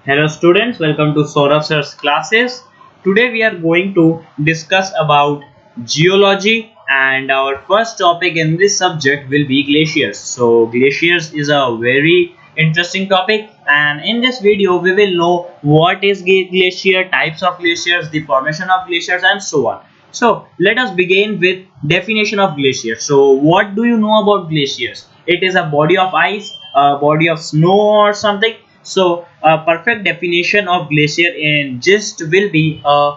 Hello students, welcome to Saurabh Sir's classes. Today we are going to discuss about geology and our first topic in this subject will be glaciers. So glaciers is a very interesting topic, and in this video we will know what is glacier, types of glaciers, the formation of glaciers and so on. So let us begin with definition of glacier. So what do you know about glaciers? It is a body of ice, a body of snow or something. So a perfect definition of glacier in gist will be a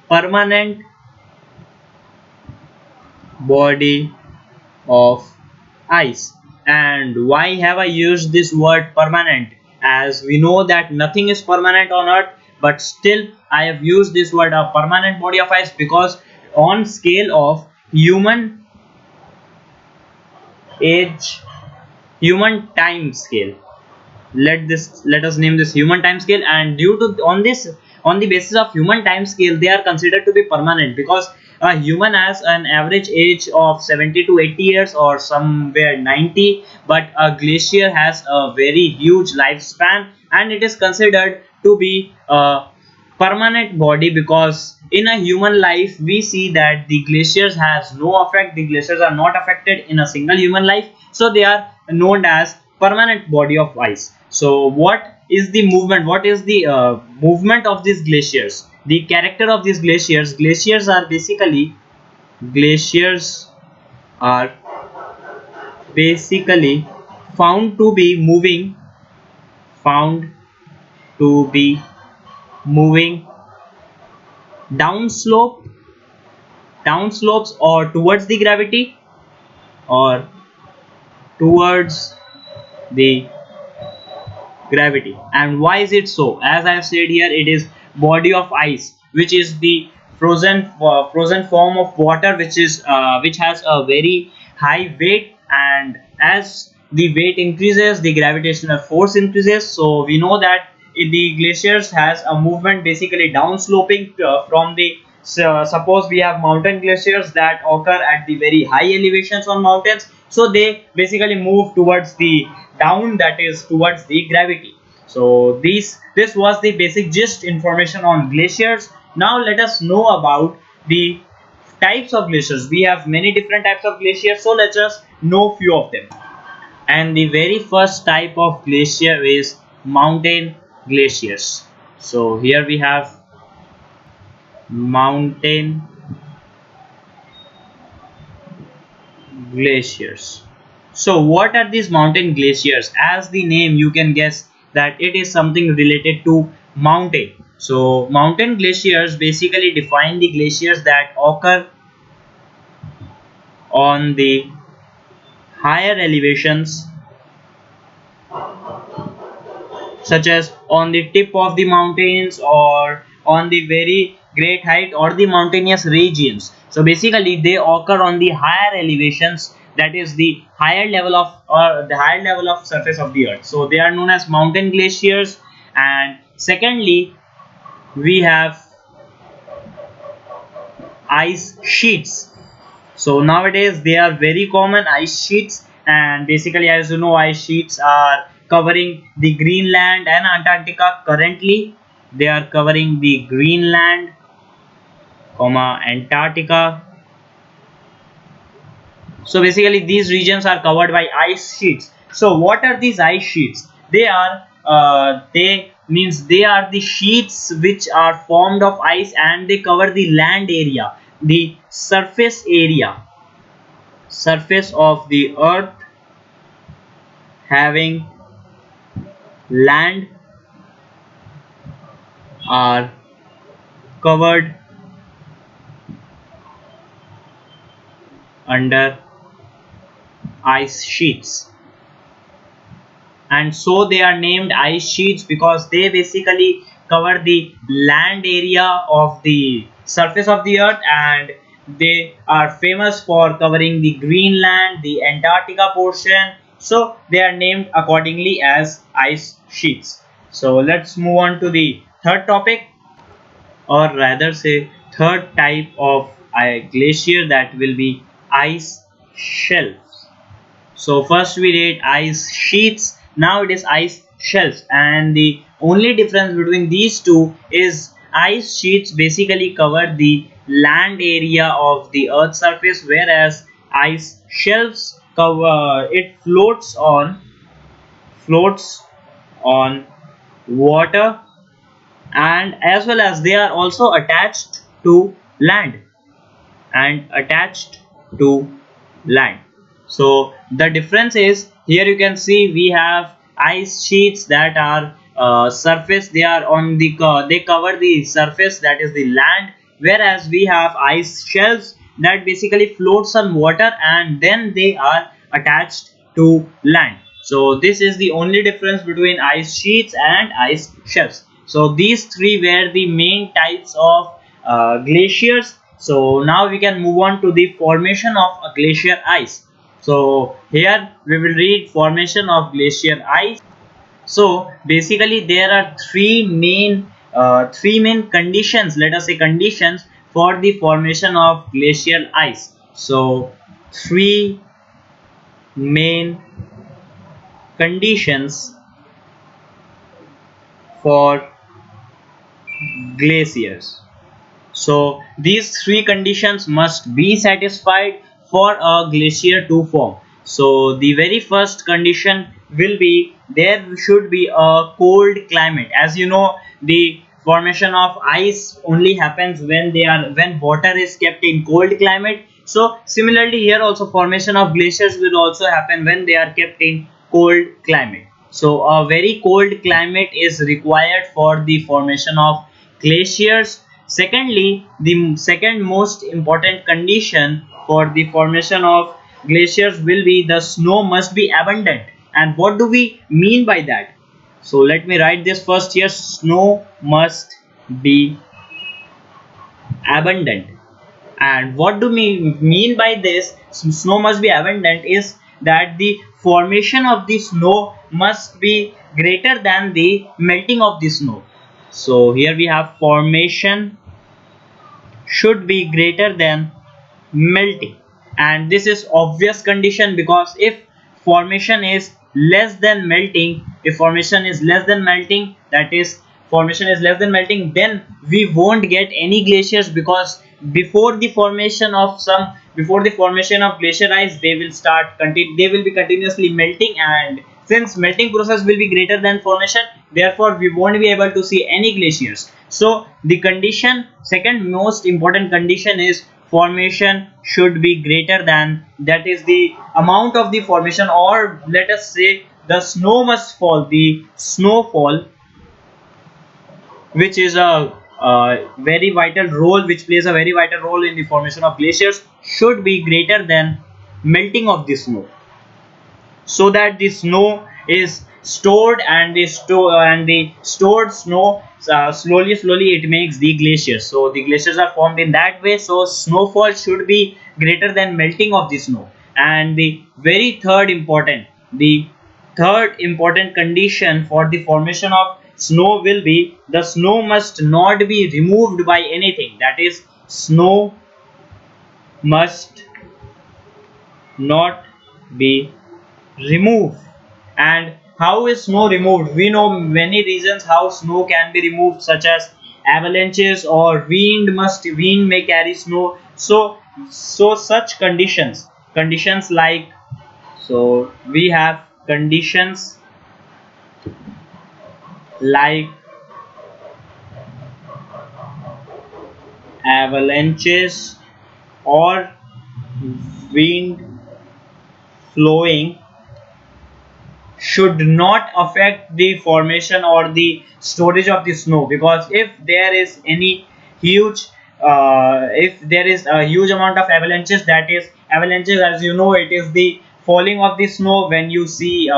permanent body of ice. And why have I used this word permanent? As we know that nothing is permanent on earth, but still I have used this word a permanent body of ice because on scale of human age, human time scale, let us name this human time scale, and due to on the basis of human time scale they are considered to be permanent because a human has an average age of 70 to 80 years or somewhere 90, but a glacier has a very huge lifespan and it is considered to be a permanent body because in a human life we see that the glaciers has no effect, the glaciers are not affected in a single human life, so they are known as permanent body of ice. So what is the movement, what is the movement of these glaciers, the character of these glaciers? Glaciers are basically found to be moving found to be moving downslope downslopes or towards the gravity or towards the gravity. And why is it so? As I have said here, it is body of ice, which is the frozen form of water, which has a very high weight, and as the weight increases the gravitational force increases. So we know that the glaciers has a movement basically downsloping from the, suppose we have mountain glaciers that occur at the very high elevations on mountains, so they basically move towards the down, that is towards the gravity. So this was the basic gist information on glaciers. Now let us know about the types of glaciers. We have many different types of glaciers, so let's just know few of them. And the very first type of glacier is mountain glaciers. So here we have mountain glaciers. So what are these mountain glaciers? As the name you can guess that it is something related to mountain. So mountain glaciers basically define the glaciers that occur on the higher elevations, such as on the tip of the mountains or on the very great height or the mountainous regions. So basically they occur on the higher elevations, that is the higher level of, or the higher level of surface of the earth. So they are known as mountain glaciers. And secondly, we have ice sheets. So nowadays they are very common, ice sheets, and basically as you know ice sheets are covering the Greenland and Antarctica. Currently they are covering the Greenland, Antarctica. So basically these regions are covered by ice sheets. So what are these ice sheets? They are the sheets which are formed of ice and they cover the land area, the surface of the earth having land are covered under ice sheets. And so they are named ice sheets because they basically cover the land area of the surface of the earth, and they are famous for covering the Greenland, the Antarctica portion. So they are named accordingly as ice sheets. So let's move on to the third topic, or rather say third type of glacier, that will be ice shelves. So first we did ice sheets, now it is ice shelves, and the only difference between these two is ice sheets basically cover the land area of the earth's surface, whereas ice shelves cover it floats on water, and as well as they are also attached to land and attached to land. So the difference is, here you can see we have ice sheets that are surface, they are on the they cover the surface, that is the land, whereas we have ice shelves that basically floats on water and then they are attached to land. So this is the only difference between ice sheets and ice shelves. So these three were the main types of glaciers. So now we can move on to the formation of a glacier ice. So here we will read formation of glacier ice. So basically there are three main conditions, let us say conditions, for the formation of glacial ice. So three main conditions for glaciers. So these three conditions must be satisfied for a glacier to form. So the very first condition will be there should be a cold climate. As you know, the formation of ice only happens when water is kept in cold climate. So similarly here also formation of glaciers will also happen when they are kept in cold climate. So a very cold climate is required for the formation of glaciers. Secondly, the second most important condition for the formation of glaciers will be the snow must be abundant. And what do we mean by that? So let me write this first here. Snow must be abundant. And what do we mean by this? Snow must be abundant is that the formation of the snow must be greater than the melting of the snow. So here we have formation should be greater than melting, and this is obvious condition, because if formation is less than melting, if formation is less than melting, that is formation is less than melting, then we won't get any glaciers, because before the formation of glacier ice, they will be continuously melting, and since melting process will be greater than formation, therefore we won't be able to see any glaciers. So the condition, second most important condition, is formation should be greater than, that is the amount of the formation, or let us say the snow must fall, the snowfall, which is a very vital role, which plays a very vital role in the formation of glaciers, should be greater than melting of the snow, so that the snow is stored, and the stored snow slowly it makes the glaciers. So the glaciers are formed in that way. So snowfall should be greater than melting of the snow. And the third important condition for the formation of snow will be the snow must not be removed by anything, that is snow must not be removed. And how is snow removed? We know many reasons how snow can be removed, such as avalanches, or wind may carry snow. So such conditions like, so we have conditions like avalanches or wind flowing should not affect the formation or the storage of the snow, because if there is any huge if there is a huge amount of avalanches, that is avalanches, as you know, it is the falling of the snow when you see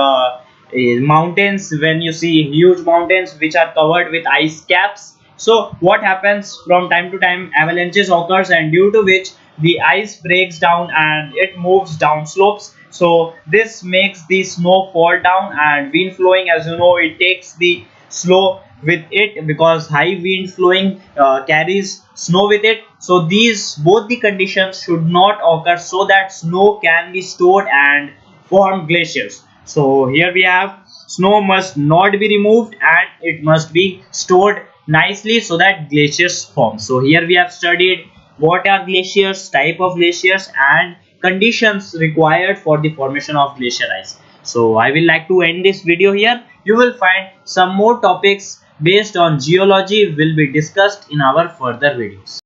mountains, when you see huge mountains which are covered with ice caps. So what happens, from time to time avalanches occurs, and due to which the ice breaks down and it moves down slopes. So this makes the snow fall down, and wind flowing, as you know, it takes the snow with it, because high wind flowing carries snow with it. So these both the conditions should not occur, so that snow can be stored and form glaciers. So here we have snow must not be removed and it must be stored nicely so that glaciers form. So here we have studied what are glaciers, type of glaciers, and conditions required for the formation of glacier ice. So I will like to end this video here. You will find some more topics based on geology will be discussed in our further videos.